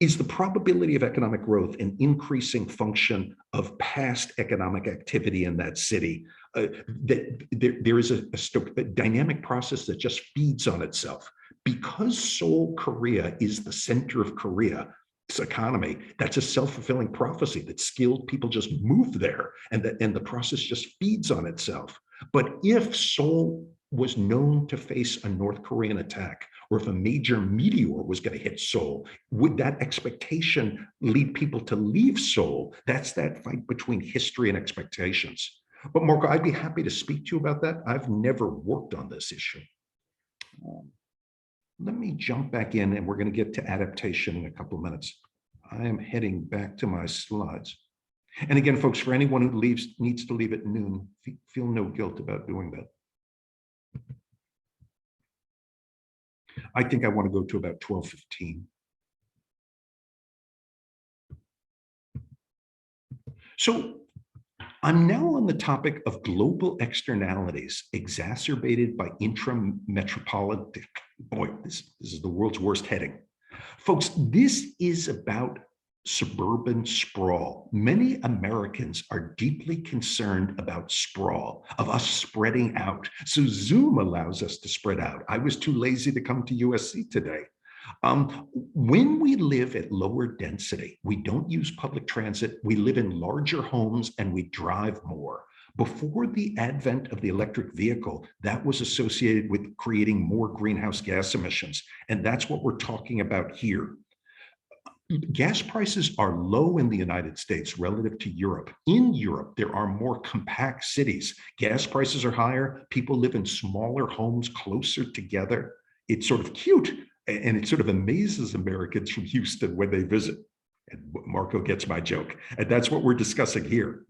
is the probability of economic growth an increasing function of past economic activity in that city? There is a dynamic process that just feeds on itself. Because Seoul, Korea is the center of Korea's economy, that's a self-fulfilling prophecy that skilled people just move there, and the process just feeds on itself. But if Seoul was known to face a North Korean attack, or if a major meteor was going to hit Seoul, would that expectation lead people to leave Seoul? That's that fight between history and expectations. But Marco, I'd be happy to speak to you about that. I've never worked on this issue. Let me jump back in, and we're going to get to adaptation in a couple of minutes. I am heading back to my slides. And again, folks, for anyone who needs to leave at noon, feel no guilt about doing that. I think I want to go to about 12:15. So I'm now on the topic of global externalities exacerbated by intrametropolitan. Boy, this is the world's worst heading. Folks, this is about suburban sprawl. Many Americans are deeply concerned about sprawl, of us spreading out. So Zoom allows us to spread out. I was too lazy to come to USC today. When we live at lower density, we don't use public transit, we live in larger homes, and we drive more. Before the advent of the electric vehicle, that was associated with creating more greenhouse gas emissions. And that's what we're talking about here. Gas prices are low in the United States relative to Europe. In Europe, there are more compact cities. Gas prices are higher. People live in smaller homes closer together. It's sort of cute, and it sort of amazes Americans from Houston when they visit. And Marco gets my joke. And that's what we're discussing here.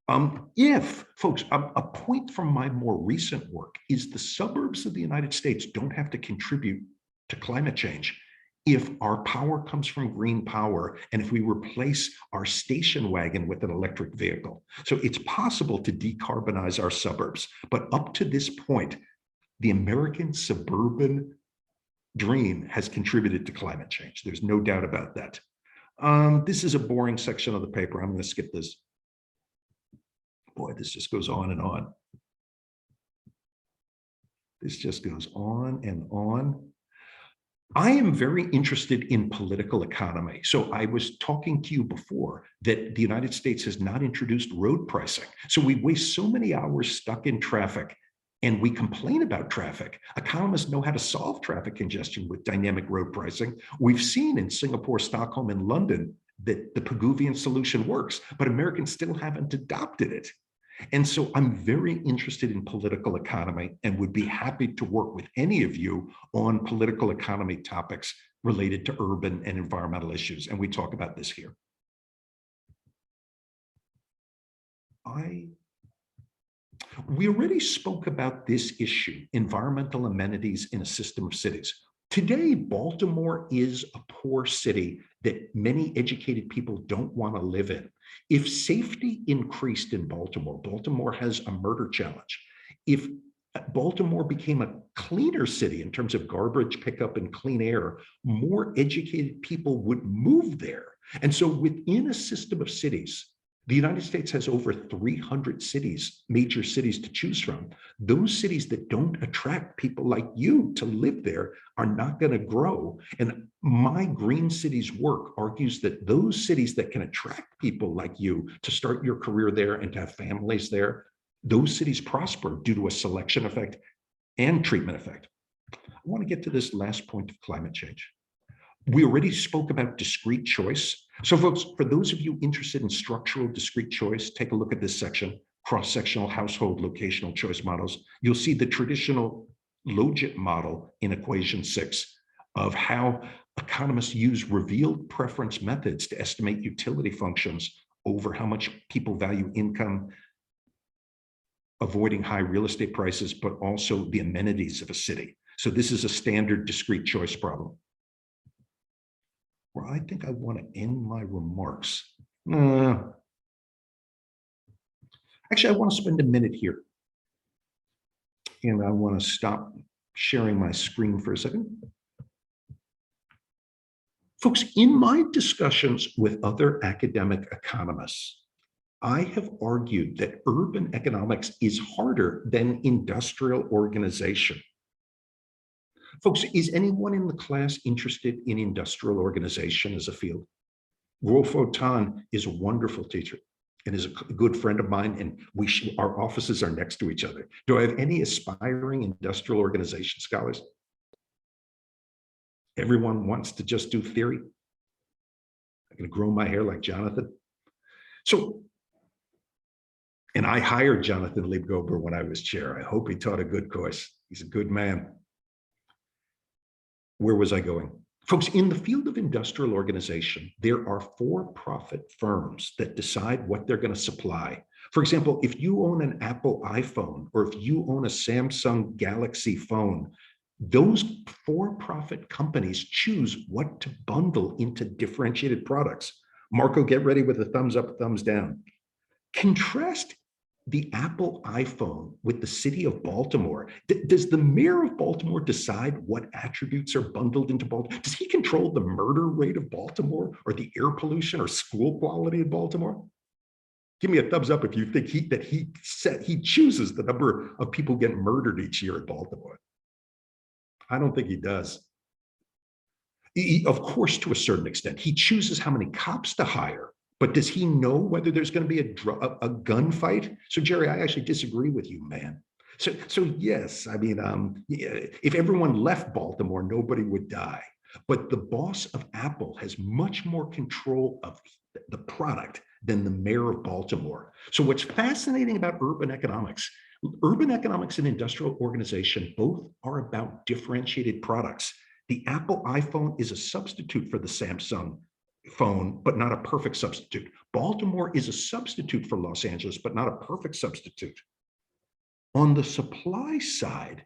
Folks, a point from my more recent work is the suburbs of the United States don't have to contribute to climate change if our power comes from green power and if we replace our station wagon with an electric vehicle. So it's possible to decarbonize our suburbs. But up to this point, the American suburban dream has contributed to climate change. There's no doubt about that. This is a boring section of the paper. I'm going to skip this. Boy, this just goes on and on. This just goes on and on. I am very interested in political economy. So I was talking to you before that the United States has not introduced road pricing. So we waste so many hours stuck in traffic, and we complain about traffic. Economists know how to solve traffic congestion with dynamic road pricing. We've seen in Singapore, Stockholm, and London that the Pigouvian solution works, but Americans still haven't adopted it. And so I'm very interested in political economy and would be happy to work with any of you on political economy topics related to urban and environmental issues. And we talk about this here. We already spoke about this issue, environmental amenities in a system of cities. Today, Baltimore is a poor city that many educated people don't want to live in. If safety increased in Baltimore, Baltimore has a murder challenge. If Baltimore became a cleaner city in terms of garbage pickup and clean air, more educated people would move there. And so within a system of cities, the United States has over 300 cities, major cities to choose from. Those cities that don't attract people like you to live there are not going to grow. And my Green Cities work argues that those cities that can attract people like you to start your career there and to have families there, those cities prosper due to a selection effect and treatment effect. I want to get to this last point of climate change. We already spoke about discrete choice. So folks, for those of you interested in structural discrete choice, take a look at this section, cross-sectional household locational choice models. You'll see the traditional logit model in equation 6 of how economists use revealed preference methods to estimate utility functions over how much people value income, avoiding high real estate prices, but also the amenities of a city. So this is a standard discrete choice problem. Well, I think I want to end my remarks. Actually, I want to spend a minute here. And I want to stop sharing my screen for a second. Folks, in my discussions with other academic economists, I have argued that urban economics is harder than industrial organization. Folks, is anyone in the class interested in industrial organization as a field? Rolfo Tan is a wonderful teacher and is a good friend of mine, and our offices are next to each other. Do I have any aspiring industrial organization scholars? Everyone wants to just do theory. I'm going to grow my hair like Jonathan. So, and I hired Jonathan Liebgober when I was chair. I hope he taught a good course. He's a good man. Where was I going? Folks, in the field of industrial organization, there are for-profit firms that decide what they're going to supply. For example, if you own an Apple iPhone or if you own a Samsung Galaxy phone, those for-profit companies choose what to bundle into differentiated products. Marco, get ready with a thumbs up, thumbs down. Contrast the Apple iPhone with the city of Baltimore. Does the mayor of Baltimore decide what attributes are bundled into Baltimore? Does he control the murder rate of Baltimore or the air pollution or school quality in Baltimore? Give me a thumbs up if you think he chooses the number of people getting murdered each year in Baltimore. I don't think he does. Of course, to a certain extent, he chooses how many cops to hire. But does he know whether there's going to be a gunfight? So, Jerry, I actually disagree with you, man. So yes, I mean, if everyone left Baltimore, nobody would die. But the boss of Apple has much more control of the product than the mayor of Baltimore. So what's fascinating about urban economics and industrial organization both are about differentiated products. The Apple iPhone is a substitute for the Samsung phone, but not a perfect substitute. Baltimore is a substitute for Los Angeles, but not a perfect substitute. On the supply side,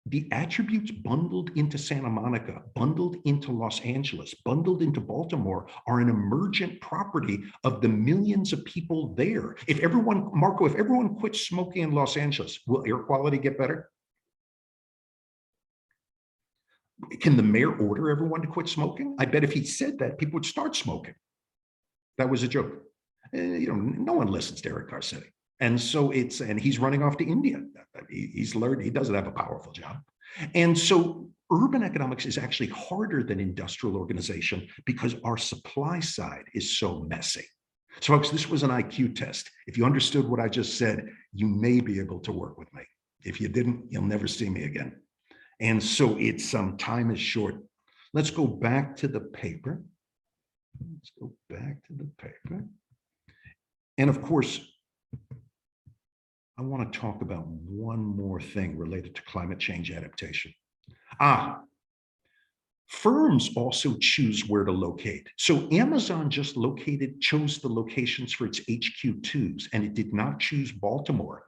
the attributes bundled into Santa Monica, bundled into Los Angeles, bundled into Baltimore are an emergent property of the millions of people there. If everyone, Marco, if everyone quits smoking in Los Angeles, will air quality get better? Can the mayor order everyone to quit smoking? I bet if he said that, people would start smoking. That was a joke. No one listens to Eric Garcetti. And so and he's running off to India. He's learned, he doesn't have a powerful job. And so urban economics is actually harder than industrial organization because our supply side is so messy. So folks, this was an IQ test. If you understood what I just said, you may be able to work with me. If you didn't, you'll never see me again. And so time is short. Let's go back to the paper. And of course, I want to talk about one more thing related to climate change adaptation. Firms also choose where to locate. So Amazon just chose the locations for its HQ2s, and it did not choose Baltimore.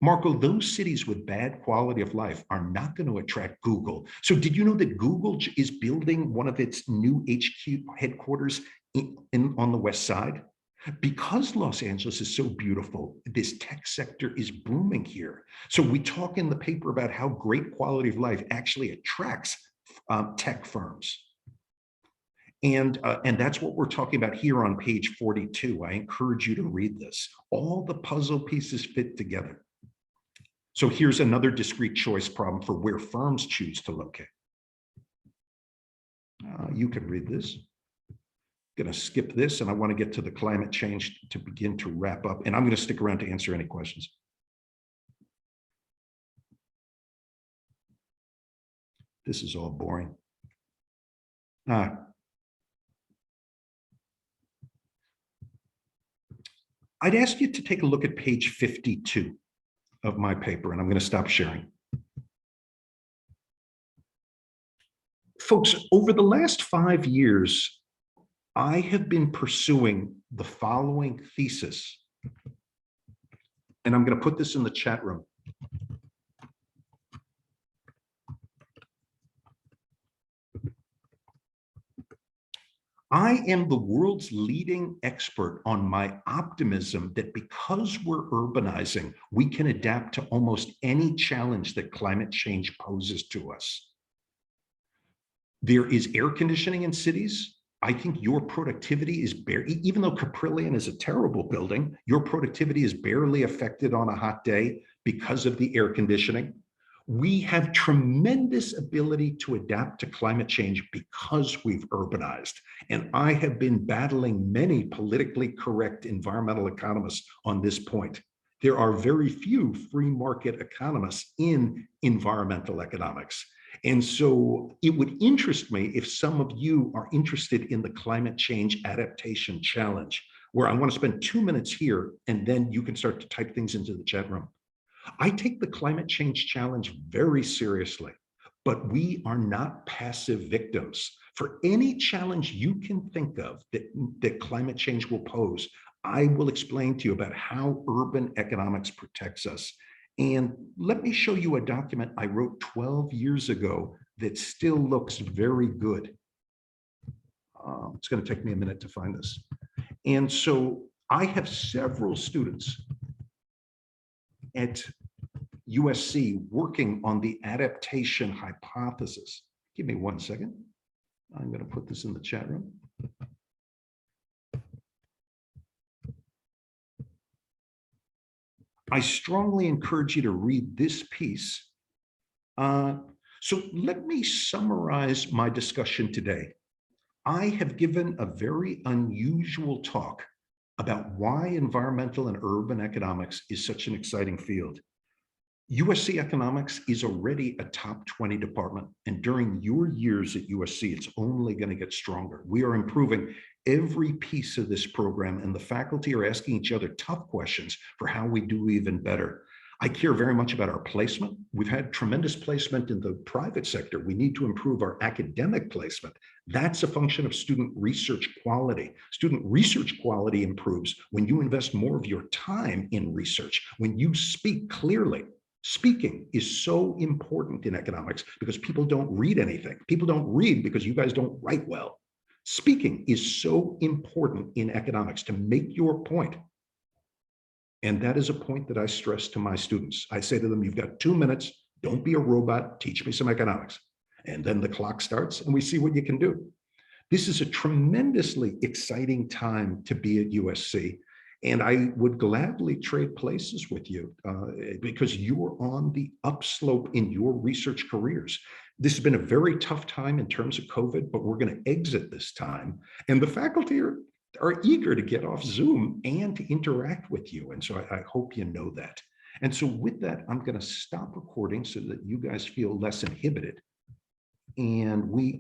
Marco, those cities with bad quality of life are not going to attract Google. So did you know that Google is building one of its new HQ headquarters on the West Side? Because Los Angeles is so beautiful, this tech sector is booming here. So we talk in the paper about how great quality of life actually attracts tech firms. And that's what we're talking about here on page 42. I encourage you to read this. All the puzzle pieces fit together. So here's another discrete choice problem for where firms choose to locate. You can read this. Going to skip this, and I want to get to the climate change to begin to wrap up. And I'm going to stick around to answer any questions. This is all boring. I'd ask you to take a look at page 52 of my paper, and I'm going to stop sharing. Folks, over the last 5 years, I have been pursuing the following thesis, and I'm going to put this in the chat room. I am the world's leading expert on my optimism that because we're urbanizing, we can adapt to almost any challenge that climate change poses to us. There is air conditioning in cities. I think your productivity is even though Caprillion is a terrible building, your productivity is barely affected on a hot day because of the air conditioning. We have tremendous ability to adapt to climate change because we've urbanized. And I have been battling many politically correct environmental economists on this point. There are very few free market economists in environmental economics. And so it would interest me if some of you are interested in the climate change adaptation challenge, where I want to spend 2 minutes here, and then you can start to type things into the chat room. I take the climate change challenge very seriously, but we are not passive victims. For any challenge you can think of that climate change will pose, I will explain to you about how urban economics protects us. And let me show you a document I wrote 12 years ago that still looks very good. It's going to take me a minute to find this. And so I have several students at USC working on the adaptation hypothesis. Give me 1 second. I'm going to put this in the chat room. I strongly encourage you to read this piece. So let me summarize my discussion today. I have given a very unusual talk about why environmental and urban economics is such an exciting field. USC Economics is already a top 20 department, and during your years at USC, it's only going to get stronger. We are improving every piece of this program, and the faculty are asking each other tough questions for how we do even better. I care very much about our placement. We've had tremendous placement in the private sector. We need to improve our academic placement. That's a function of student research quality. Student research quality improves when you invest more of your time in research, when you speak clearly. Speaking is so important in economics because people don't read anything. People don't read because you guys don't write well. Speaking is so important in economics to make your point. And that is a point that I stress to my students. I say to them, you've got 2 minutes. Don't be a robot. Teach me some economics. And then the clock starts and we see what you can do. This is a tremendously exciting time to be at USC. And I would gladly trade places with you because you're on the upslope in your research careers. This has been a very tough time in terms of COVID, but we're going to exit this time. And the faculty are eager to get off Zoom and to interact with you. And so I hope you know that. And so with that, I'm going to stop recording so that you guys feel less inhibited. And we